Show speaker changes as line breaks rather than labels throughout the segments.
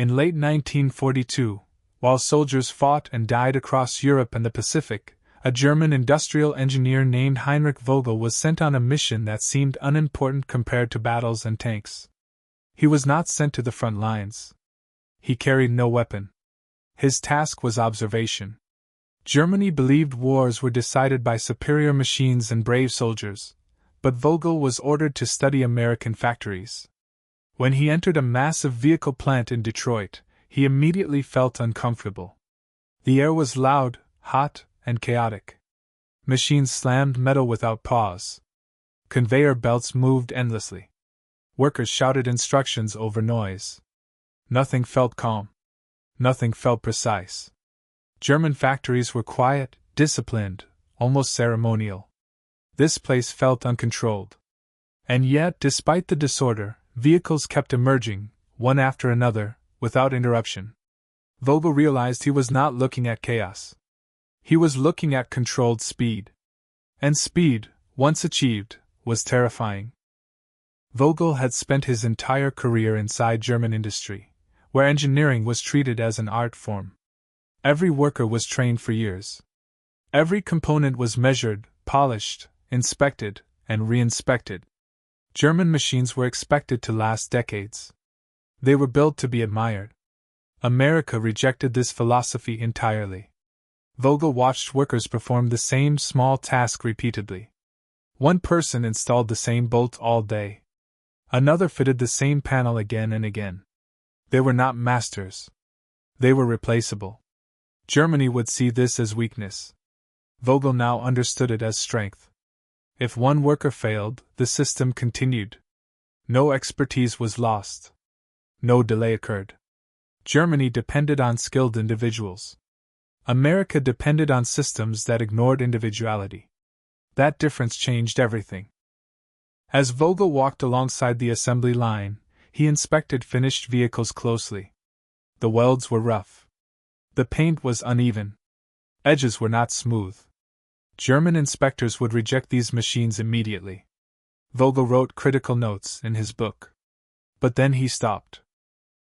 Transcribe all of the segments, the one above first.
In late 1942, while soldiers fought and died across Europe and the Pacific, a German industrial engineer named Heinrich Vogel was sent on a mission that seemed unimportant compared to battles and tanks. He was not sent to the front lines. He carried no weapon. His task was observation. Germany believed wars were decided by superior machines and brave soldiers, but Vogel was ordered to study American factories. When he entered a massive vehicle plant in Detroit, he immediately felt uncomfortable. The air was loud, hot, and chaotic. Machines slammed metal without pause. Conveyor belts moved endlessly. Workers shouted instructions over noise. Nothing felt calm. Nothing felt precise. German factories were quiet, disciplined, almost ceremonial. This place felt uncontrolled. And yet, despite the disorder, vehicles kept emerging, one after another, without interruption. Vogel realized he was not looking at chaos. He was looking at controlled speed. And speed, once achieved, was terrifying. Vogel had spent his entire career inside German industry, where engineering was treated as an art form. Every worker was trained for years. Every component was measured, polished, inspected, and re-inspected. German machines were expected to last decades. They were built to be admired. America rejected this philosophy entirely. Vogel watched workers perform the same small task repeatedly. One person installed the same bolt all day. Another fitted the same panel again and again. They were not masters. They were replaceable. Germany would see this as weakness. Vogel now understood it as strength. If one worker failed, the system continued. No expertise was lost. No delay occurred. Germany depended on skilled individuals. America depended on systems that ignored individuality. That difference changed everything. As Vogel walked alongside the assembly line, he inspected finished vehicles closely. The welds were rough. The paint was uneven. Edges were not smooth. German inspectors would reject these machines immediately. Vogel wrote critical notes in his book. But then he stopped.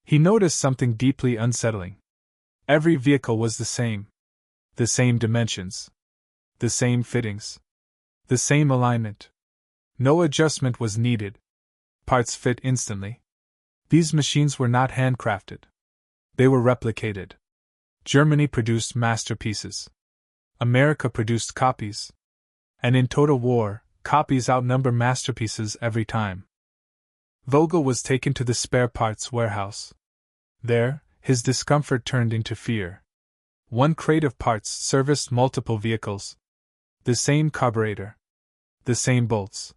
He noticed something deeply unsettling. Every vehicle was the same. The same dimensions. The same fittings. The same alignment. No adjustment was needed. Parts fit instantly. These machines were not handcrafted. They were replicated. Germany produced masterpieces. America produced copies. And in total war, copies outnumber masterpieces every time. Vogel was taken to the spare parts warehouse. There, his discomfort turned into fear. One crate of parts serviced multiple vehicles. The same carburetor. The same bolts.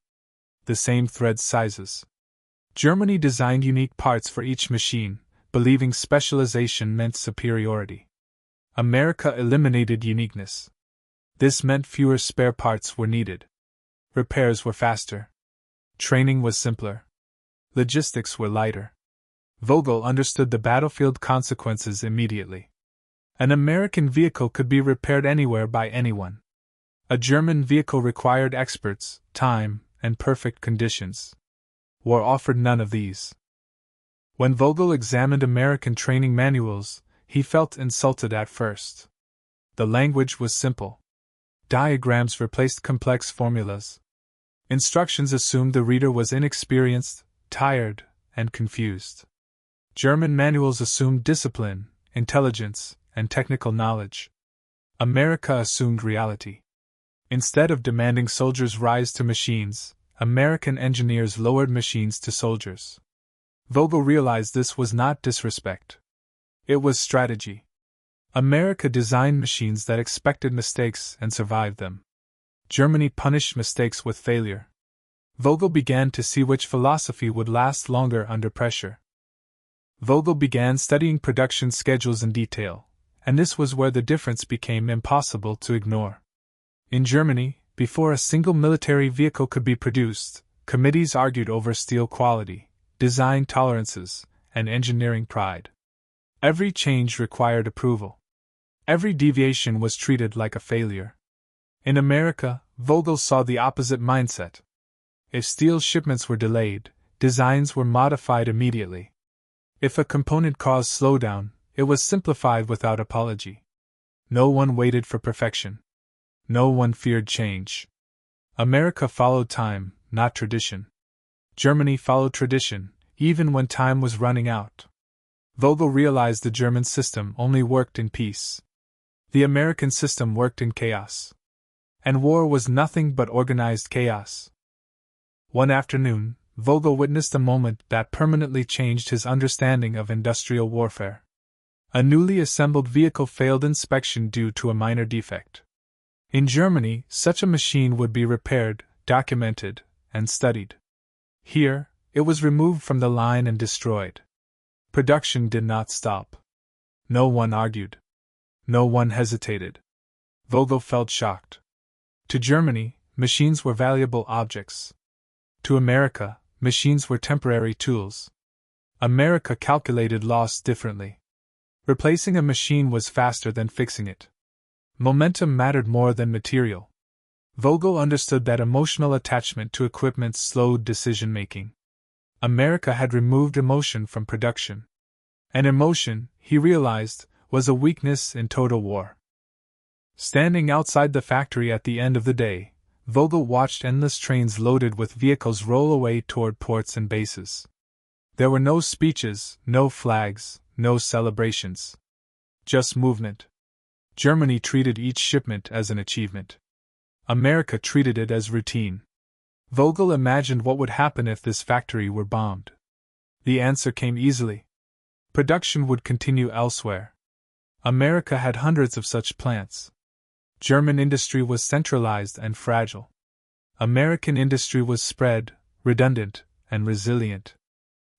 The same thread sizes. Germany designed unique parts for each machine, believing specialization meant superiority. America eliminated uniqueness. This meant fewer spare parts were needed. Repairs were faster. Training was simpler. Logistics were lighter. Vogel understood the battlefield consequences immediately. An American vehicle could be repaired anywhere by anyone. A German vehicle required experts, time, and perfect conditions. War offered none of these. When Vogel examined American training manuals, he felt insulted at first. The language was simple. Diagrams replaced complex formulas. Instructions assumed the reader was inexperienced, tired, and confused. German manuals assumed discipline, intelligence, and technical knowledge. America assumed reality. Instead of demanding soldiers rise to machines, American engineers lowered machines to soldiers. Vogel realized this was not disrespect. It was strategy. America designed machines that expected mistakes and survived them. Germany punished mistakes with failure. Vogel began to see which philosophy would last longer under pressure. Vogel began studying production schedules in detail, and this was where the difference became impossible to ignore. In Germany, before a single military vehicle could be produced, committees argued over steel quality, design tolerances, and engineering pride. Every change required approval. Every deviation was treated like a failure. In America, Vogel saw the opposite mindset. If steel shipments were delayed, designs were modified immediately. If a component caused slowdown, it was simplified without apology. No one waited for perfection. No one feared change. America followed time, not tradition. Germany followed tradition, even when time was running out. Vogel realized the German system only worked in peace. The American system worked in chaos. And war was nothing but organized chaos. One afternoon, Vogel witnessed a moment that permanently changed his understanding of industrial warfare. A newly assembled vehicle failed inspection due to a minor defect. In Germany, such a machine would be repaired, documented, and studied. Here, it was removed from the line and destroyed. Production did not stop. No one argued. No one hesitated. Vogel felt shocked. To Germany, machines were valuable objects. To America, machines were temporary tools. America calculated loss differently. Replacing a machine was faster than fixing it. Momentum mattered more than material. Vogel understood that emotional attachment to equipment slowed decision-making. America had removed emotion from production. And emotion, he realized, was a weakness in total war. Standing outside the factory at the end of the day, Vogel watched endless trains loaded with vehicles roll away toward ports and bases. There were no speeches, no flags, no celebrations. Just movement. Germany treated each shipment as an achievement. America treated it as routine. Vogel imagined what would happen if this factory were bombed. The answer came easily. Production would continue elsewhere. America had hundreds of such plants. German industry was centralized and fragile. American industry was spread, redundant, and resilient.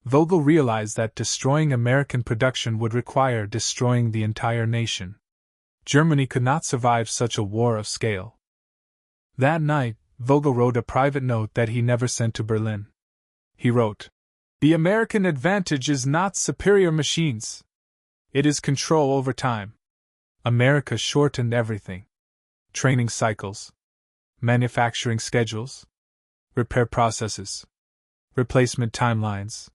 Vogel realized that destroying American production would require destroying the entire nation. Germany could not survive such a war of scale. That night, Vogel wrote a private note that he never sent to Berlin. He wrote, "The American advantage is not superior machines. It is control over time. America shortened everything. Training cycles, manufacturing schedules, repair processes, replacement timelines.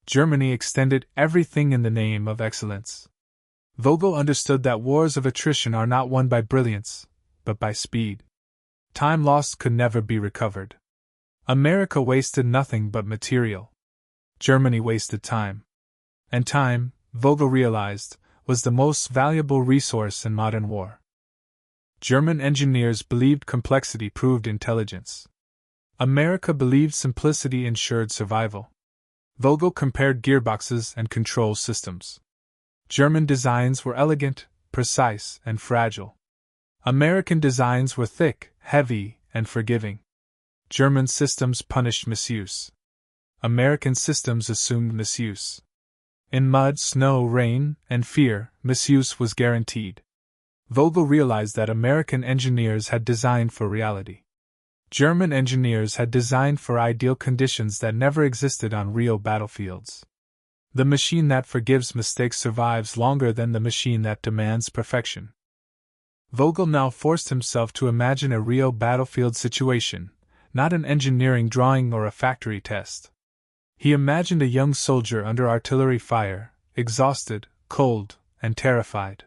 Germany extended everything in the name of excellence." Vogel understood that wars of attrition are not won by brilliance, but by speed. Time lost could never be recovered. America wasted nothing but material. Germany wasted time. And time, Vogel realized, was the most valuable resource in modern war. German engineers believed complexity proved intelligence. America believed simplicity ensured survival. Vogel compared gearboxes and control systems. German designs were elegant, precise, and fragile. American designs were thick, heavy, and forgiving. German systems punished misuse. American systems assumed misuse. In mud, snow, rain, and fear, misuse was guaranteed. Vogel realized that American engineers had designed for reality. German engineers had designed for ideal conditions that never existed on real battlefields. The machine that forgives mistakes survives longer than the machine that demands perfection. Vogel now forced himself to imagine a real battlefield situation, not an engineering drawing or a factory test. He imagined a young soldier under artillery fire, exhausted, cold, and terrified.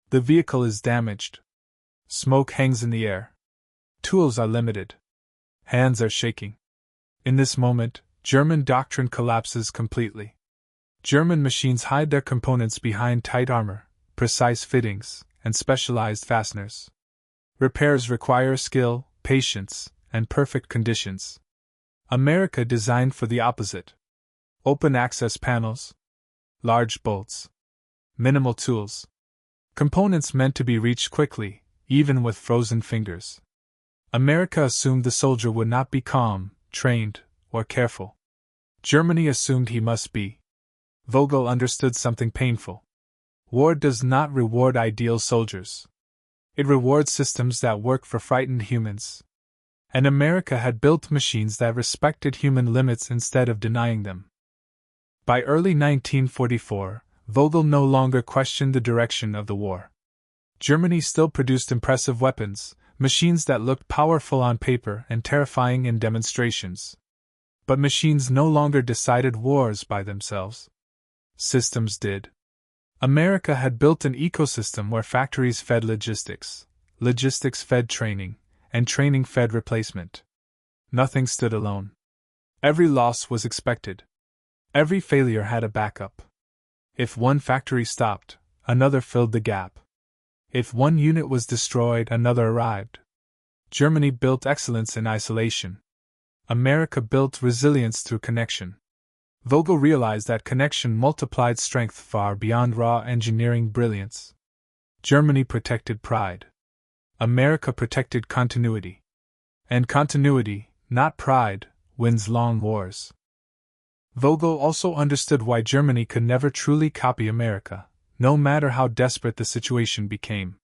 The vehicle is damaged. Smoke hangs in the air. Tools are limited. Hands are shaking. In this moment, German doctrine collapses completely. German machines hide their components behind tight armor, precise fittings, and specialized fasteners. Repairs require skill, patience, and perfect conditions. America designed for the opposite. Open access panels, large bolts, minimal tools. Components meant to be reached quickly, even with frozen fingers. America assumed the soldier would not be calm, trained, or careful. Germany assumed he must be. Vogel understood something painful. War does not reward ideal soldiers. It rewards systems that work for frightened humans. And America had built machines that respected human limits instead of denying them. By early 1944, Vogel no longer questioned the direction of the war. Germany still produced impressive weapons, machines that looked powerful on paper and terrifying in demonstrations. But machines no longer decided wars by themselves. systems did. America had built an ecosystem where factories fed logistics, logistics fed training, and training fed replacement. Nothing stood alone. Every loss was expected. Every failure had a backup. If one factory stopped, another filled the gap. If one unit was destroyed, another arrived. Germany built excellence in isolation. America built resilience through connection. Vogel realized that connection multiplied strength far beyond raw engineering brilliance. Germany protected pride. America protected continuity. And continuity, not pride, wins long wars. Vogel also understood why Germany could never truly copy America, no matter how desperate the situation became.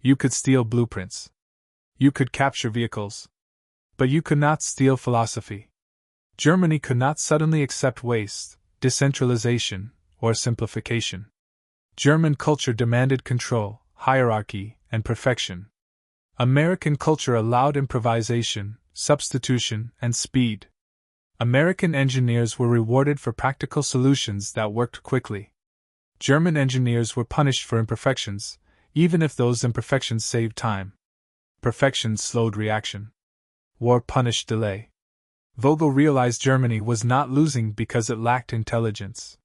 You could steal blueprints. You could capture vehicles. But you could not steal philosophy. Germany could not suddenly accept waste, decentralization, or simplification. German culture demanded control, hierarchy, and perfection. American culture allowed improvisation, substitution, and speed. American engineers were rewarded for practical solutions that worked quickly. German engineers were punished for imperfections, even if those imperfections saved time. Perfection slowed reaction. War punished delay. Vogel realized Germany was not losing because it lacked intelligence.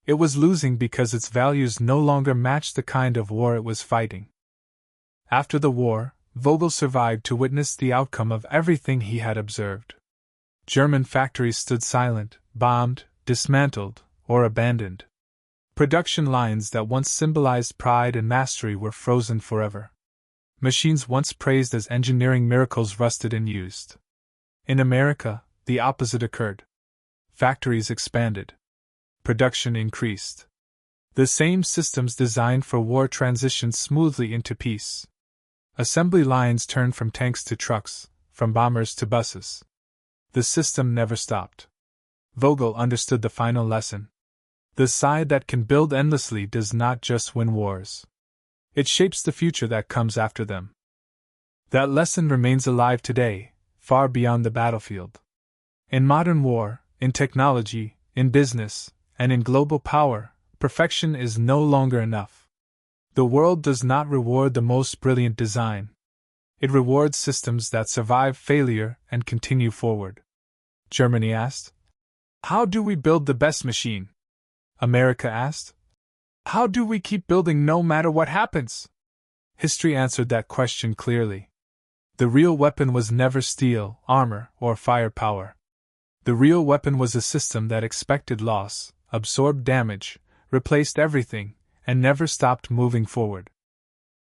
It was losing because its values no longer matched the kind of war it was fighting. After the war, Vogel survived to witness the outcome of everything he had observed. German factories stood silent, bombed, dismantled, or abandoned. Production lines that once symbolized pride and mastery were frozen forever. Machines once praised as engineering miracles rusted and used. In America, the opposite occurred. Factories expanded. Production increased. The same systems designed for war transitioned smoothly into peace. Assembly lines turned from tanks to trucks, from bombers to buses. The system never stopped. Vogel understood the final lesson. The side that can build endlessly does not just win wars. It shapes the future that comes after them. That lesson remains alive today, far beyond the battlefield. In modern war, in technology, in business, and in global power, perfection is no longer enough. The world does not reward the most brilliant design. It rewards systems that survive failure and continue forward. Germany asked, "How do we build the best machine?" America asked, "How do we keep building no matter what happens?" History answered that question clearly. The real weapon was never steel, armor, or firepower. The real weapon was a system that expected loss, absorbed damage, replaced everything, and never stopped moving forward.